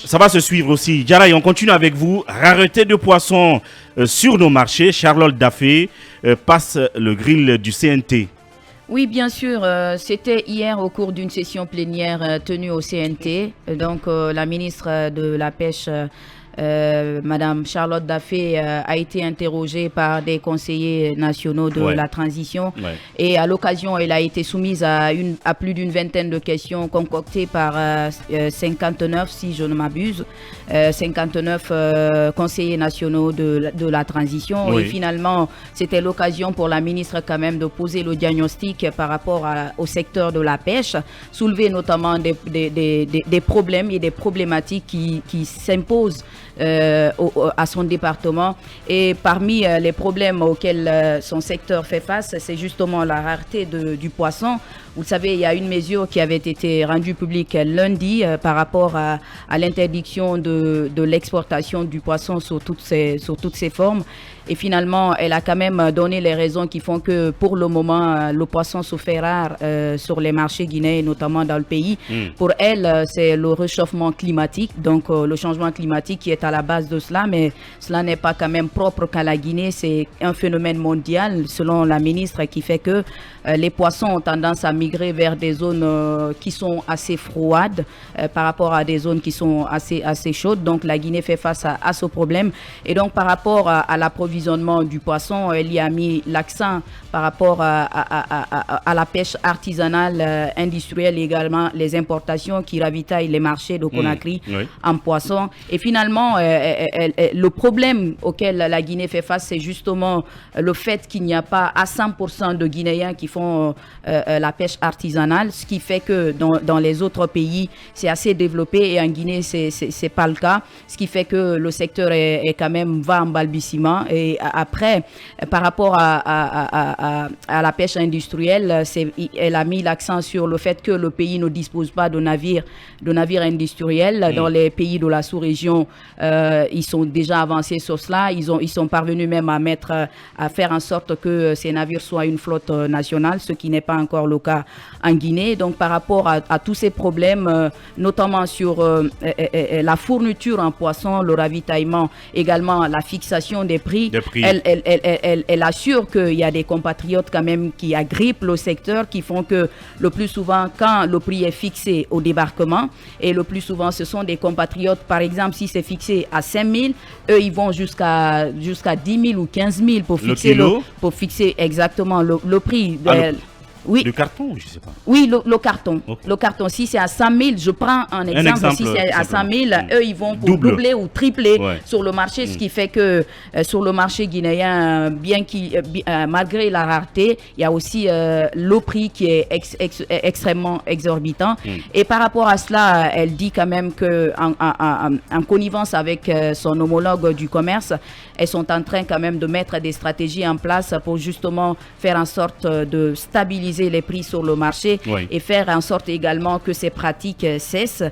Ça va se suivre aussi. Diarra, on continue avec vous. Rareté de poissons sur nos marchés. Charlotte Daffé passe le grill du CNT. Oui, bien sûr. C'était hier au cours d'une session plénière tenue au CNT. Donc, la ministre de la Pêche, Madame Charlotte Daffé, a été interrogée par des conseillers nationaux de la transition. Ouais. Et à l'occasion, elle a été soumise à plus d'une vingtaine de questions concoctées par 59, si je ne m'abuse, 59 conseillers nationaux de la transition. Oui. Et finalement, c'était l'occasion pour la ministre quand même de poser le diagnostic par rapport au secteur de la pêche, soulever notamment des problèmes et des problématiques qui s'imposent à son département. Et parmi les problèmes auxquels son secteur fait face, c'est justement la rareté du poisson. Vous savez, il y a une mesure qui avait été rendue publique lundi par rapport à l'interdiction de l'exportation du poisson sous toutes ses formes. Et finalement, elle a quand même donné les raisons qui font que pour le moment, le poisson se fait rare sur les marchés guinéens, notamment dans le pays. Pour elle, c'est le réchauffement climatique, donc le changement climatique qui est à la base de cela, mais cela n'est pas quand même propre qu'à la Guinée, c'est un phénomène mondial, selon la ministre, qui fait que les poissons ont tendance à migrer vers des zones qui sont assez froides par rapport à des zones qui sont assez chaudes. Donc la Guinée fait face à ce problème. Et donc par rapport à l'approvisionnement du poisson, elle y a mis l'accent par rapport à la pêche artisanale, industrielle, et également les importations qui ravitaillent les marchés de Conakry en poisson. Et finalement, le problème auquel la Guinée fait face, c'est justement le fait qu'il n'y a pas à 100% de Guinéens qui font la pêche artisanale, ce qui fait que dans les autres pays, c'est assez développé, et en Guinée, c'est pas le cas, ce qui fait que le secteur est quand même va en balbutiement. Et après, par rapport à la pêche industrielle, elle a mis l'accent sur le fait que le pays ne dispose pas de navires industriels. Dans les pays de la sous-région, ils sont déjà avancés sur cela. Ils sont parvenus même à faire en sorte que ces navires soient une flotte nationale, ce qui n'est pas encore le cas en Guinée. Donc par rapport à tous ces problèmes, notamment sur la fourniture en poisson, le ravitaillement, également la fixation des prix. Elle assure qu'il y a des compatriotes quand même qui agrippent le secteur, qui font que le plus souvent, quand le prix est fixé au débarquement, et le plus souvent ce sont des compatriotes, par exemple si c'est fixé à 5 000, eux ils vont jusqu'à 10 000 ou 15 000 pour fixer exactement le prix. Oui. Le carton, je ne sais pas. Oui, le carton. Okay. Le carton, si c'est à 100 000, je prends un exemple. Si c'est à 100 000, eux, ils vont pour doubler ou tripler sur le marché, ce qui fait que sur le marché guinéen, malgré la rareté, il y a aussi le prix qui est extrêmement exorbitant. Et par rapport à cela, elle dit quand même qu'en connivence avec son homologue du commerce, elles sont en train quand même de mettre des stratégies en place pour justement faire en sorte de stabiliser les prix sur le marché et faire en sorte également que ces pratiques cessent.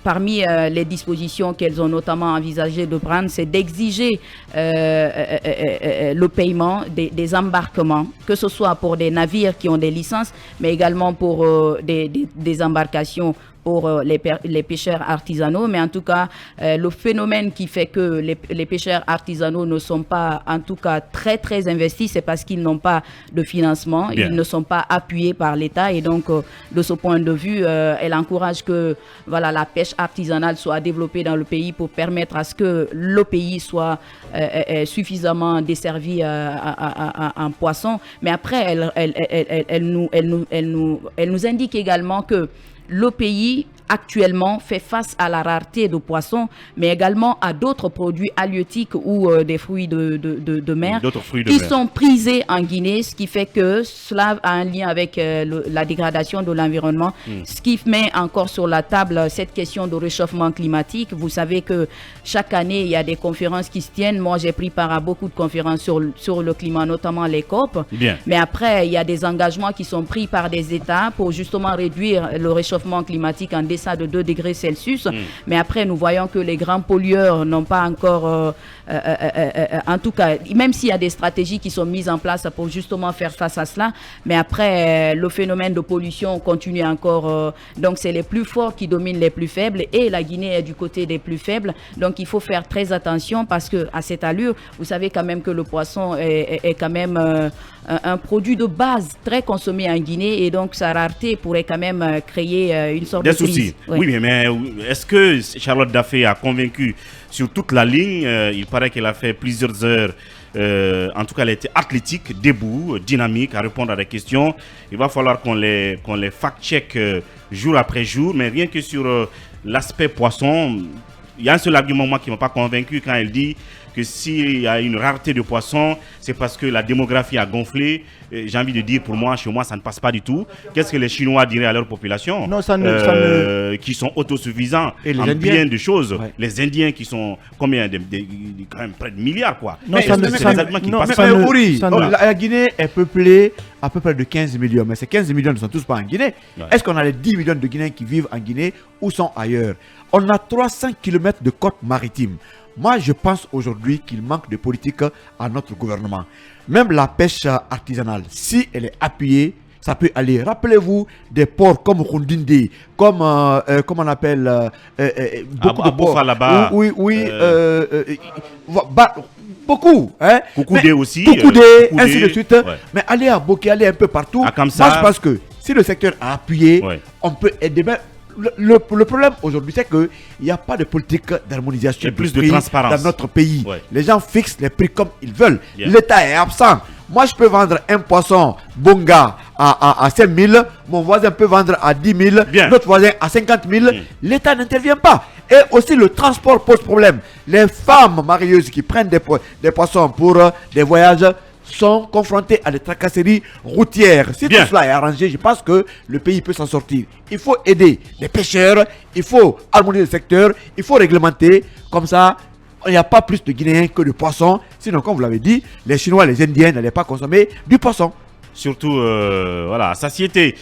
Parmi les dispositions qu'elles ont notamment envisagé de prendre, c'est d'exiger le paiement des embarquements, que ce soit pour des navires qui ont des licences, mais également pour des embarcations pour les pêcheurs artisanaux. Mais en tout cas, le phénomène qui fait que les pêcheurs artisanaux ne sont pas en tout cas très très investis, c'est parce qu'ils n'ont pas de financement, ils ne sont pas appuyés par l'État. Et donc de ce point de vue, elle encourage que la pêche artisanale soit développée dans le pays pour permettre à ce que le pays soit suffisamment desservi en poisson. Mais après, elle nous indique également que le pays actuellement fait face à la rareté de poissons, mais également à d'autres produits halieutiques ou des fruits de mer qui sont prisés en Guinée, ce qui fait que cela a un lien avec la dégradation de l'environnement, ce qui met encore sur la table cette question de réchauffement climatique. Vous savez que chaque année, il y a des conférences qui se tiennent. Moi, j'ai pris part à beaucoup de conférences sur le climat, notamment les COP. Mais après, il y a des engagements qui sont pris par des États pour justement réduire le réchauffement climatique en décembre deçà de 2 degrés Celsius. Mais après, nous voyons que les grands pollueurs n'ont pas encore, en tout cas, même s'il y a des stratégies qui sont mises en place pour justement faire face à cela, mais après, le phénomène de pollution continue encore. Donc, c'est les plus forts qui dominent les plus faibles et la Guinée est du côté des plus faibles. Donc, il faut faire très attention parce que à cette allure, vous savez quand même que le poisson est quand même un produit de base très consommé en Guinée et donc sa rareté pourrait quand même créer une sorte de soucis. crise. Oui, mais est-ce que Charlotte Daffé a convaincu sur toute la ligne? Il paraît qu'elle a fait plusieurs heures. En tout cas, elle était athlétique, debout, dynamique, à répondre à des questions. Il va falloir qu'on les fact-check jour après jour, mais rien que sur l'aspect poisson, il y a un seul argument moi qui ne m'a pas convaincu quand elle dit que s'il y a une rareté de poissons, c'est parce que la démographie a gonflé. J'ai envie de dire, pour moi, chez moi, ça ne passe pas du tout. Qu'est-ce que les Chinois diraient à leur population? Non, ça ne... Qui sont autosuffisants en bien de choses. Ouais. Les Indiens qui sont combien quand même près de milliards, quoi. Non, mais la Guinée est peuplée à peu près de 15 millions. Mais ces 15 millions ne sont tous pas en Guinée. Ouais. Est-ce qu'on a les 10 millions de Guinéens qui vivent en Guinée ou sont ailleurs? On a 300 km de côte maritime. Moi, je pense aujourd'hui qu'il manque de politique à notre gouvernement. Même la pêche artisanale, si elle est appuyée, ça peut aller. Rappelez-vous des ports comme Rundindi, comme, comment on appelle, beaucoup de ports. Là-bas. Oui, beaucoup. Hein? Coucoudé aussi. Coucoudé, ainsi de suite. Ouais. Mais aller à Boké, aller un peu partout. Comme ça. Moi, je pense que si le secteur a appuyé, on peut aider. Le problème aujourd'hui, c'est qu'il n'y a pas de politique d'harmonisation plus de transparence dans notre pays. Ouais. Les gens fixent les prix comme ils veulent. Yeah. L'État est absent. Moi, je peux vendre un poisson bonga à 5 000. Mon voisin peut vendre à 10 000. Notre voisin à 50 000. L'État n'intervient pas. Et aussi, le transport pose problème. Les femmes marieuses qui prennent des poissons pour des voyages sont confrontés à des tracasseries routières. Si tout cela est arrangé, je pense que le pays peut s'en sortir. Il faut aider les pêcheurs, il faut harmoniser le secteur, il faut réglementer. Comme ça, il n'y a pas plus de Guinéens que de poissons. Sinon, comme vous l'avez dit, les Chinois, les Indiens n'allaient pas consommer du poisson. Surtout, voilà, satiété.